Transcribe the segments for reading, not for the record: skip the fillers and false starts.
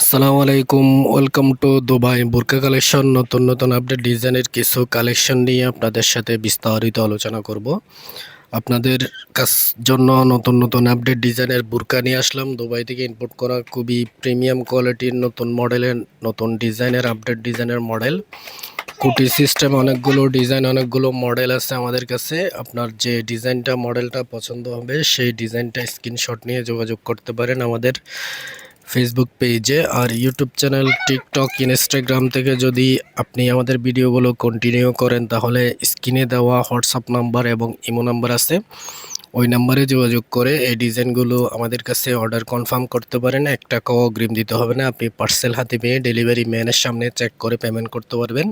আসসালামু আলাইকুম, welcome to Dubai burqa collection. নতুন নতুন আপডেট ডিজাইনের কিছু কালেকশন নিয়ে আপনাদের সাথে বিস্তারিত আলোচনা করব। আপনাদের কাছ জন্য নতুন নতুন আপডেট ডিজাইনের বুরকা নিয়ে আসলাম। দুবাই থেকে ইম্পোর্ট করা খুবই প্রিমিয়াম কোয়ালিটির নতুন মডেলের নতুন ডিজাইনের আপডেট ডিজাইনের মডেল। কুটি সিস্টেম অনেকগুলো ডিজাইন অনেকগুলো মডেল আছে আমাদের কাছে। আপনার যে ডিজাইনটা মডেলটা পছন্দ হবে সেই ডিজাইনটা স্ক্রিনশট নিয়ে যোগাযোগ করতে পারেন আমাদের ফেসবুক পেজে। আর ইউটিউব চ্যানেল, টিকটক, ইনস্টাগ্রাম থেকে যদি আপনি আমাদের ভিডিওগুলো কন্টিনিউ করেন তাহলে স্ক্রিনে দেওয়া হোয়াটসঅ্যাপ নাম্বার এবং ইমো নাম্বার আছে, ওই নাম্বারে যোগাযোগ করে এই ডিজাইনগুলো আমাদের কাছে অর্ডার কনফার্ম করতে পারেন। 1 টাকাও অগ্রিম দিতে হবে না, আপনি পার্সেল হাতে পেয়ে ডেলিভারি ম্যানের সামনে চেক করে পেমেন্ট করতে পারবেন।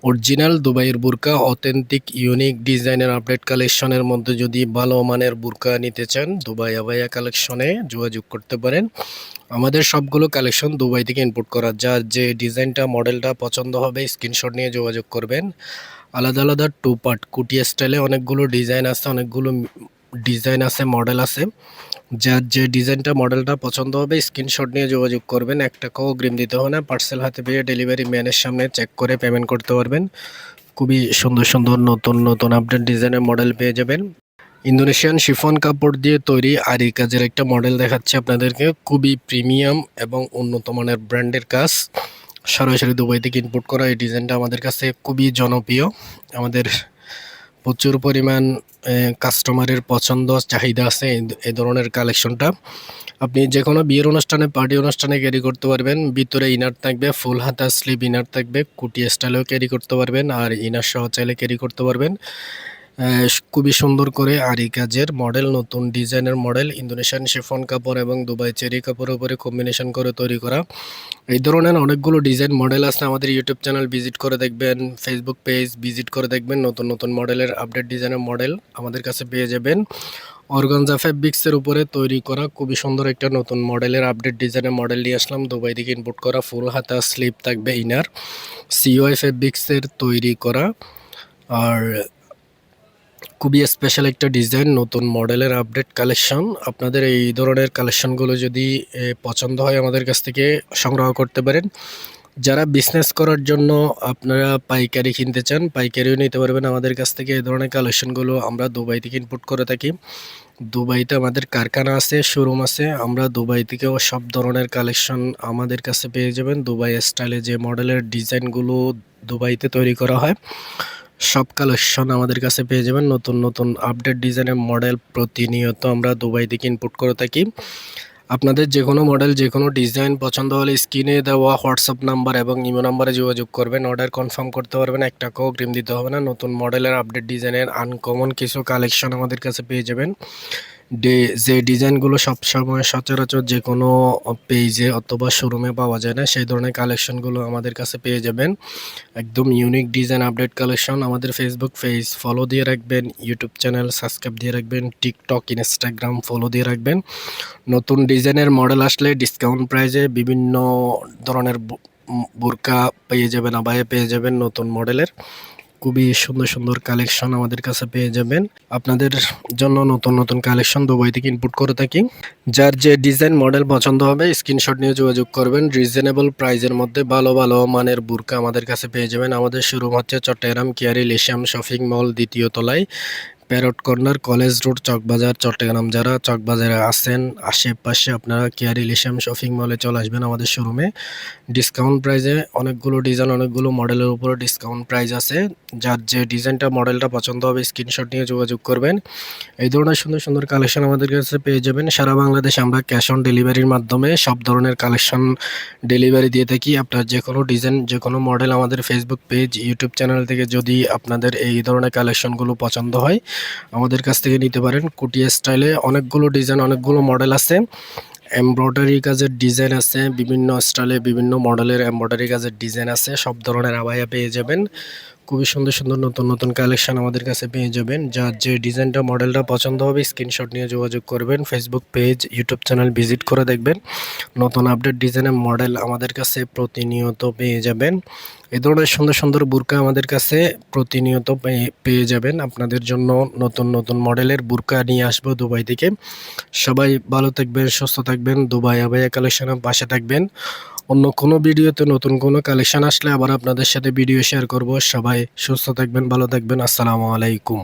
অরিজিনাল দুবাইয়ের বুরকা, অথেন্টিক ইউনিক ডিজাইনের আপডেট কালেকশনের মধ্যে যদি ভালো মানের বুরকা নিতে চান দুবাই আবায়া কালেকশনে যোগাযোগ করতে পারেন। আমাদের সবগুলো কালেকশন দুবাই থেকে ইম্পোর্ট করা, যার যে ডিজাইনটা মডেলটা পছন্দ হবে স্ক্রিনশট নিয়ে যোগাযোগ করবেন। আলাদা আলাদা টু পার্ট কুটি স্টাইলে অনেকগুলো ডিজাইন আছে, অনেকগুলো ডিজাইন আছে, মডেল আছে। যার যে ডিজাইনটা মডেলটা পছন্দ হবে স্ক্রিনশট নিয়ে যোগাযোগ করবেন। 1 টাকাও অগ্রিম দিতে হবে না, পার্সেল হাতে পেয়ে ডেলিভারি ম্যানের সামনে চেক করে পেমেন্ট করতে পারবেন। খুবই সুন্দর সুন্দর নতুন নতুন আপডেট ডিজাইনের মডেল পেয়ে যাবেন। ইন্দোনেশিয়ান শিফন কাপড় দিয়ে তৈরি আরি কাজের একটা মডেল দেখাচ্ছি আপনাদেরকে। খুবই প্রিমিয়াম এবং উন্নত মানের ব্র্যান্ডের কাজ, সরাসরি দুবাই থেকে ইম্পোর্ট করা। এই ডিজাইনটা আমাদের কাছে খুবই জনপ্রিয়, আমাদের প্রচুর পরিমাণ কাস্টমারের পছন্দ চাহিদা আছে এই ধরনের কালেকশনটা। আপনি যে কোনো বিয়ের অনুষ্ঠানে, পার্টি অনুষ্ঠানে ক্যারি করতে পারবেন। ভিতরে ইনার থাকবে, ফুল হাতা স্লিভ ইনার থাকবে, কুটি স্টাইলেও ক্যারি করতে পারবেন, আর ইনার সহ চাইলে ক্যারি করতে পারবেন। খুবই সুন্দর করে আরি কাজের মডেল, নতুন ডিজাইনের মডেল, ইন্দোনেশিয়ান শিফন কাপড় এবং দুবাই চেরি কাপড়ের উপরে কম্বিনেশন করে তৈরি করা। এই ধরনের অনেকগুলো ডিজাইন মডেল আছে। আমাদের ইউটিউব চ্যানেল ভিজিট করে দেখবেন, ফেসবুক পেজ ভিজিট করে দেখবেন, নতুন নতুন মডেলের আপডেট ডিজাইনের মডেল আমাদের কাছে পেয়ে যাবেন। অর্গানজা ফেব্রিক্সের উপরে তৈরি করা খুবই সুন্দর একটা নতুন মডেলের আপডেট ডিজাইনের মডেল নিয়ে আসলাম। দুবাই থেকে ইম্পোর্ট করা, ফুল হাতা স্লিভ থাকবে, ইনার সিওআই ফেব্রিক্সের তৈরি করা। আর খুবই স্পেশাল একটা ডিজাইন, নতুন মডেলের আপডেট কালেকশন। আপনাদের এই ধরনের কালেকশনগুলো যদি পছন্দ হয় আমাদের কাছ থেকে সংগ্রহ করতে পারেন। যারা বিজনেস করার জন্য আপনারা পাইকারি কিনতে চান পাইকারিও নিতে পারবেন আমাদের কাছ থেকে। এই ধরনের কালেকশনগুলো আমরা দুবাই থেকে ইম্পোর্ট করে থাকি। দুবাইতে আমাদের কারখানা আছে, শোরুম আছে। আমরা দুবাই থেকেও সব ধরনের কালেকশন আমাদের কাছে পেয়ে যাবেন। দুবাই স্টাইলে যে মডেলের ডিজাইনগুলো দুবাইতে তৈরি করা হয় সব কালেকশন আমাদের কাছে পেয়ে যাবেন। নতুন নতুন আপডেট ডিজাইনের মডেল প্রতিনিয়ত আমরা দুবাই থেকে ইম্পোর্ট করে থাকি। আপনাদের যে কোনো মডেল, যে কোনো ডিজাইন পছন্দ হলে স্ক্রিনে দেওয়া হোয়াটসঅ্যাপ নাম্বার এবং ইমো নাম্বারে যোগাযোগ করবেন, অর্ডার কনফার্ম করতে পারবেন। 1 টাকাও অগ্রিম দিতে হবে না। নতুন মডেলের আপডেট ডিজাইনের আনকমন কিছু কালেকশন আমাদের কাছে পেয়ে যাবেন। যে ডিজাইনগুলো সবসময় সচরাচর যে কোনো পেজে অথবা শোরুমে পাওয়া যায় না, সেই ধরনের কালেকশনগুলো আমাদের কাছে পেয়ে যাবেন। একদম ইউনিক ডিজাইন আপডেট কালেকশন। আমাদের ফেসবুক পেজ ফলো দিয়ে রাখবেন, ইউটিউব চ্যানেল সাবস্ক্রাইব দিয়ে রাখবেন, টিকটক, ইনস্টাগ্রাম ফলো দিয়ে রাখবেন। নতুন ডিজাইনের মডেল আসলে ডিসকাউন্ট প্রাইজে বিভিন্ন ধরনের বোরকা পেয়ে যাবেন, আবায়া পেয়ে যাবেন নতুন মডেলের। খুবই সুন্দর সুন্দর কালেকশন আমাদের কাছে পেয়ে যাবেন। আপনাদের জন্য নতুন নতুন কালেকশন দুবাই থেকে ইনপুট করে থাকি। যার যে ডিজাইন মডেল পছন্দ হবে স্ক্রিনশট নিয়ে যোগাযোগ করবেন। রিজনেবল প্রাইজের মধ্যে ভালো ভালো মানের বুরকা আমাদের কাছে পেয়ে যাবেন। আমাদের শোরুম হচ্ছে চট্টগ্রাম কিয়ারি লিশিয়াম শপিং মল, 2য় তলায়, parrot corner, college road, Chawkbazar, Chittagong. যারা চকবাজারে আছেন আশেপাশে আপনারা কিয়ারি লিশিয়াম শপিং মলে চলে আসবেন আমাদের শোরুমে। ডিসকাউন্ট প্রাইজে অনেকগুলো ডিজাইন, অনেকগুলো মডেলের উপরে ডিসকাউন্ট প্রাইস আছে। যার যে ডিজাইনটা মডেলটা পছন্দ হবে স্ক্রিনশট নিয়ে যোগাযোগ করবেন। এই ধরনের সুন্দর সুন্দর কালেকশন আমাদের কাছে পেয়ে যাবেন। সারা বাংলাদেশে আমরা ক্যাশ অন ডেলিভারির মাধ্যমে সব ধরনের কালেকশন ডেলিভারি দিয়ে থাকি। আপনার যে কোনো ডিজাইন, যে কোনো মডেল আমাদের ফেসবুক পেজ, ইউটিউব চ্যানেল থেকে যদি আপনাদের এই ধরনের কালেকশনগুলো পছন্দ হয় আমাদের কাছ থেকে নিতে পারেন। কুটি স্টাইলে অনেকগুলো ডিজাইন, অনেকগুলো মডেল আছে। এমব্রয়ডারি কাজের ডিজাইন আছে, বিভিন্ন স্টাইলে বিভিন্ন মডেলের এমব্রয়ডারি কাজের ডিজাইন আছে। সব ধরনের আবায়া পেয়ে যাবেন। খুবই সুন্দর সুন্দর নতুন নতুন কালেকশন আমাদের কাছে পেয়ে যাবেন। যার যে ডিজাইনটা মডেলটা পছন্দ হবে স্ক্রিনশট নিয়ে যোগাযোগ করবেন। Facebook page, YouTube channel visit করে দেখবেন। নতুন আপডেট ডিজাইনের মডেল আমাদের কাছে প্রতিনিয়ত পেয়ে যাবেন। এই ধরনের সুন্দর সুন্দর বুরকা আমাদের কাছে প্রতিনিয়ত পেয়ে যাবেন। আপনাদের জন্য নতুন নতুন মডেলের বুরকা নিয়ে আসবো দুবাই থেকে। সবাই ভালো থাকবেন, সুস্থ থাকবেন। দুবাই আবায়া কালেকশনের পাশে থাকবেন। অন্য কোনো ভিডিওতে নতুন কোনো কালেকশন আসলে আবার আপনাদের সাথে ভিডিও শেয়ার করব। সবাই সুস্থ থাকবেন, ভালো থাকবেন। আসসালামু আলাইকুম।